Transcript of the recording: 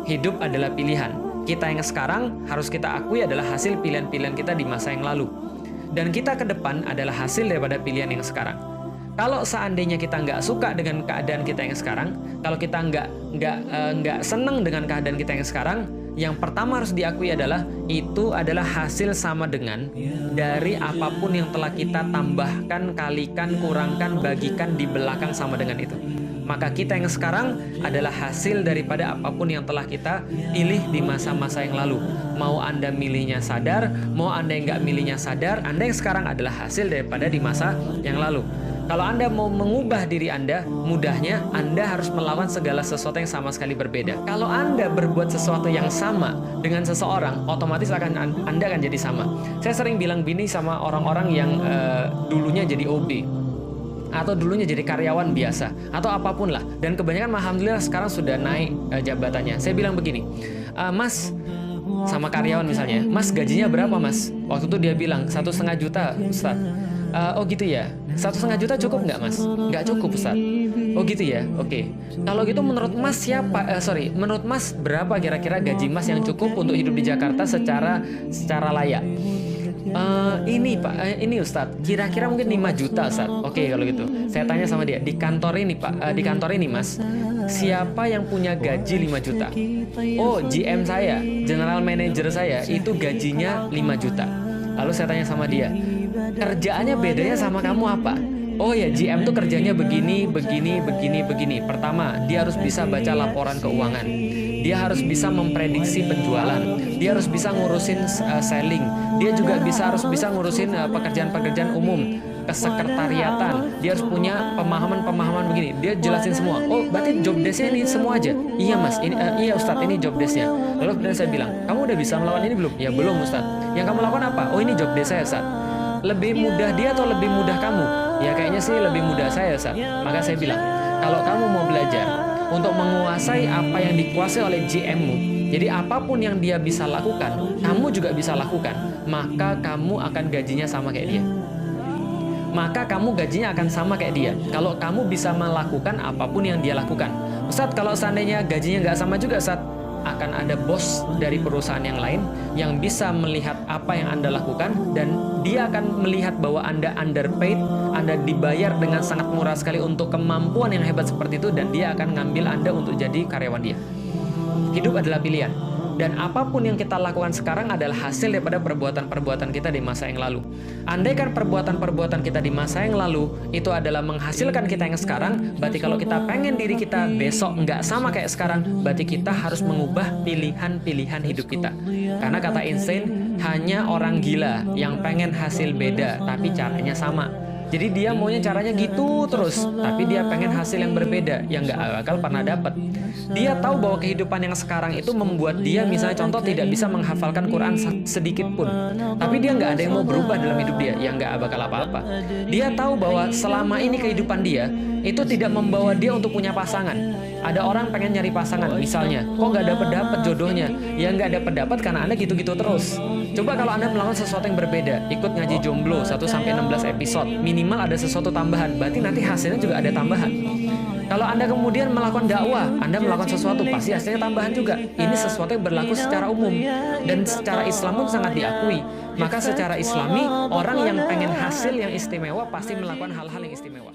Hidup adalah pilihan. Kita yang sekarang harus kita akui adalah hasil pilihan-pilihan kita di masa yang lalu. Dan kita ke depan adalah hasil daripada pilihan yang sekarang. Kalau seandainya kita nggak suka dengan keadaan kita yang sekarang, kalau kita nggak senang dengan keadaan kita yang sekarang, yang pertama harus diakui adalah itu adalah hasil sama dengan dari apapun yang telah kita tambahkan, kalikan, kurangkan, bagikan di belakang sama dengan itu. Maka kita yang sekarang adalah hasil daripada apapun yang telah kita pilih di masa-masa yang lalu. Mau Anda milihnya sadar, mau Anda yang nggak milihnya sadar, Anda yang sekarang adalah hasil daripada di masa yang lalu. Kalau Anda mau mengubah diri Anda, mudahnya Anda harus melawan segala sesuatu yang sama sekali berbeda. Kalau Anda berbuat sesuatu yang sama dengan seseorang, otomatis Anda akan jadi sama. Saya sering bilang gini sama orang-orang yang dulunya jadi OB, atau dulunya jadi karyawan biasa, atau apapun lah. Dan kebanyakan alhamdulillah sekarang sudah naik jabatannya. Saya bilang begini, Mas, sama karyawan misalnya, Mas gajinya berapa Mas? Waktu itu dia bilang 1,5 juta Ustaz. Oh gitu ya, 1,5 juta cukup nggak Mas? Nggak cukup Ustaz. Oh gitu ya, oke. Kalau gitu menurut Mas menurut Mas berapa kira-kira gaji Mas yang cukup untuk hidup di Jakarta secara layak? Ini Pak, ini Ustadz, kira-kira mungkin 5 juta Ustadz. Oke, kalau gitu saya tanya sama dia, di kantor ini Pak, di kantor ini Mas, siapa yang punya gaji 5 juta? Oh, GM saya, General Manager saya, itu gajinya 5 juta. Lalu saya tanya sama dia, kerjaannya bedanya sama kamu apa? Oh ya, GM tuh kerjanya begini. Pertama, dia harus bisa baca laporan keuangan. Dia harus bisa memprediksi penjualan. Dia harus bisa ngurusin selling. Dia juga harus bisa ngurusin pekerjaan-pekerjaan umum, kesekretariatan. Dia harus punya pemahaman begini. Dia jelasin semua. Oh, berarti job desk-nya ini semua aja? Iya Mas, iya Ustadz, ini job desk-nya. Lalu kemudian saya bilang, kamu udah bisa melawan ini belum? Ya belum Ustadz. Yang kamu lakukan apa? Oh, ini job desk saya Ustadz. Lebih mudah dia atau lebih mudah kamu? Ya kayaknya sih lebih mudah saya Ustadz. Maka saya bilang, kalau kamu mau belajar untuk menguasai apa yang dikuasai oleh GM-mu, jadi apapun yang dia bisa lakukan, kamu juga bisa lakukan, maka kamu akan gajinya sama kayak dia. Maka kamu gajinya akan sama kayak dia kalau kamu bisa melakukan apapun yang dia lakukan. Ustadz, kalau seandainya gajinya nggak sama juga Ustadz, akan ada bos dari perusahaan yang lain yang bisa melihat apa yang Anda lakukan, dan dia akan melihat bahwa Anda underpaid, Anda dibayar dengan sangat murah sekali untuk kemampuan yang hebat seperti itu, dan dia akan ngambil Anda untuk jadi karyawan dia. Hidup adalah pilihan. Dan apapun yang kita lakukan sekarang adalah hasil daripada perbuatan-perbuatan kita di masa yang lalu. Andaikan perbuatan-perbuatan kita di masa yang lalu itu adalah menghasilkan kita yang sekarang, berarti kalau kita pengen diri kita besok nggak sama kayak sekarang, berarti kita harus mengubah pilihan-pilihan hidup kita. Karena kata Einstein, hanya orang gila yang pengen hasil beda, tapi caranya sama. Jadi dia maunya caranya gitu terus, tapi dia pengen hasil yang berbeda, yang nggak bakal pernah dapat. Dia tahu bahwa kehidupan yang sekarang itu membuat dia, misalnya contoh, tidak bisa menghafalkan Quran sedikit pun, tapi dia nggak ada yang mau berubah dalam hidup dia, yang nggak bakal apa-apa. Dia tahu bahwa selama ini kehidupan dia itu tidak membawa dia untuk punya pasangan. Ada orang pengen nyari pasangan, misalnya, kok nggak dapet jodohnya? Ya nggak dapet karena Anda gitu-gitu terus. Coba kalau Anda melakukan sesuatu yang berbeda, ikut ngaji jomblo 1-16 episode, minimal ada sesuatu tambahan, berarti nanti hasilnya juga ada tambahan. Kalau Anda kemudian melakukan dakwah, Anda melakukan sesuatu, pasti hasilnya tambahan juga. Ini sesuatu yang berlaku secara umum, dan secara Islam pun sangat diakui. Maka secara Islami, orang yang pengen hasil yang istimewa pasti melakukan hal-hal yang istimewa.